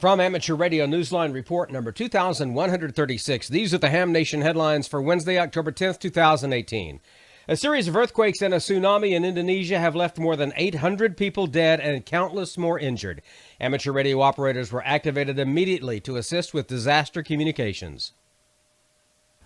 From Amateur Radio Newsline Report number 2136, these are the Ham Nation headlines for Wednesday, October 10th, 2018. A series of earthquakes and a tsunami in Indonesia have left more than 800 people dead and countless more injured. Amateur radio operators were activated immediately to assist with disaster communications.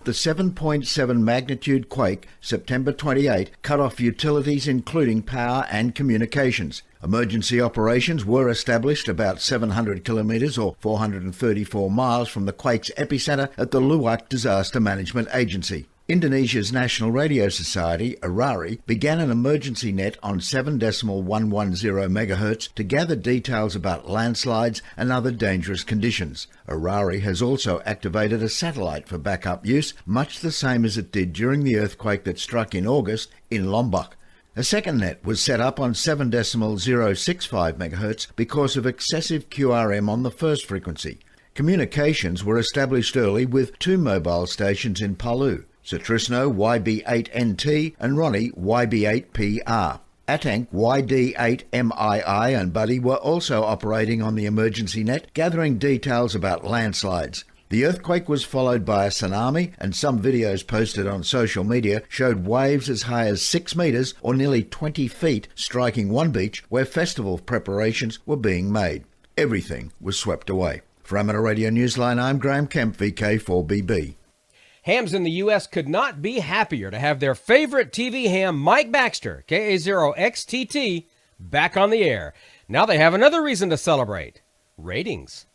The 7.7 magnitude quake, September 28, cut off utilities including power and communications. Emergency operations were established about 700 kilometres or 434 miles from the quake's epicenter at the Luwak Disaster Management Agency. Indonesia's National Radio Society, ARRI, began an emergency net on 7.110 MHz to gather details about landslides and other dangerous conditions. ARRI has also activated a satellite for backup use, much the same as it did during the earthquake that struck in August in Lombok. A second net was set up on 7.065 MHz because of excessive QRM on the first frequency. Communications were established early with two mobile stations in Palu, Satrisno YB8NT and Ronnie YB8PR. Atank YD8MII and Buddy were also operating on the emergency net, gathering details about landslides. The earthquake was followed by a tsunami, and some videos posted on social media showed waves as high as 6 metres or nearly 20 feet striking one beach where festival preparations were being made. Everything was swept away. For Amateur Radio Newsline, I'm Graham Kemp, VK4BB. Hams in the U.S. could not be happier to have their favorite TV ham, Mike Baxter, KA0XTT, back on the air. Now they have another reason to celebrate: ratings.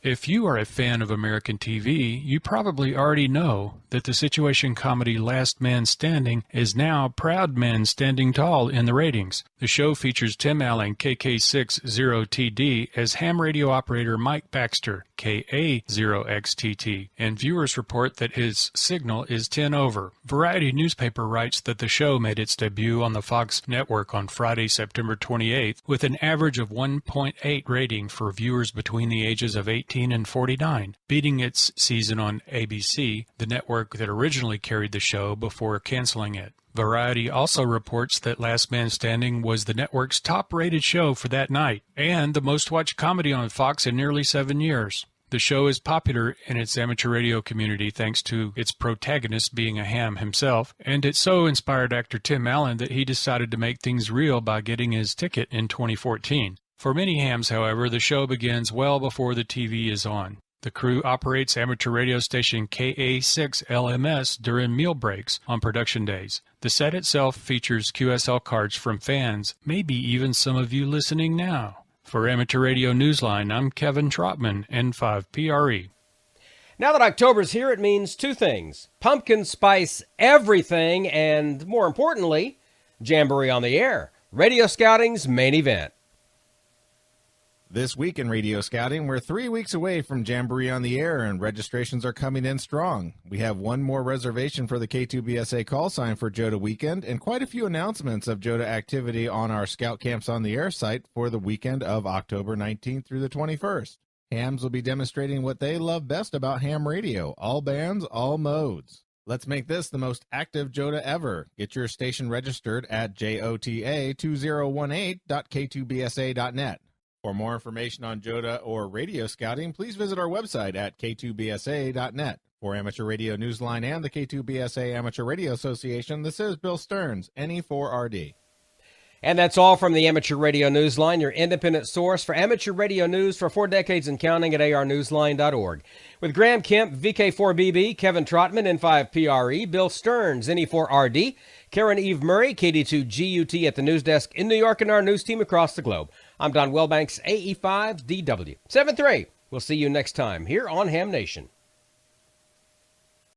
If you are a fan of American TV, you probably already know that the situation comedy Last Man Standing is now Proud Man Standing Tall in the ratings. The show features Tim Allen, KK60TD, as ham radio operator Mike Baxter, KA0XTT, and viewers report that his signal is 10 over. Variety newspaper writes that the show made its debut on the Fox network on Friday, September 28th, with an average of 1.8 rating for viewers between the ages of 18 and 49, beating its season on ABC, the network that originally carried the show before canceling it. Variety also reports that Last Man Standing was the network's top-rated show for that night, and the most-watched comedy on Fox in nearly 7 years. The show is popular in its amateur radio community thanks to its protagonist being a ham himself, and it so inspired actor Tim Allen that he decided to make things real by getting his ticket in 2014. For many hams, however, the show begins well before the TV is on. The crew operates amateur radio station KA6LMS during meal breaks on production days. The set itself features QSL cards from fans, maybe even some of you listening now. For Amateur Radio Newsline, I'm Kevin Trotman, N5PRE. Now that October's here, it means two things: pumpkin spice everything, and more importantly, Jamboree on the Air, Radio Scouting's main event. This week in Radio Scouting, we're 3 weeks away from Jamboree on the Air, and registrations are coming in strong. We have one more reservation for the K2BSA call sign for JOTA weekend, and quite a few announcements of JOTA activity on our Scout Camps on the Air site for the weekend of October 19th through the 21st. Hams will be demonstrating what they love best about ham radio: all bands, all modes. Let's make this the most active JOTA ever. Get your station registered at jota2018.k2bsa.net. For more information on JOTA or radio scouting, please visit our website at k2bsa.net. For Amateur Radio Newsline and the K2BSA Amateur Radio Association, this is Bill Stearns, NE4RD. And that's all from the Amateur Radio Newsline, your independent source for amateur radio news for 4 decades and counting at arnewsline.org. With Graham Kemp, VK4BB, Kevin Trotman, N5PRE, Bill Stearns, NE4RD, Karen Eve Murray, KD2GUT at the news desk in New York, and our news team across the globe. I'm Don Wellbanks, AE5DW. 7-3. We'll see you next time here on Ham Nation.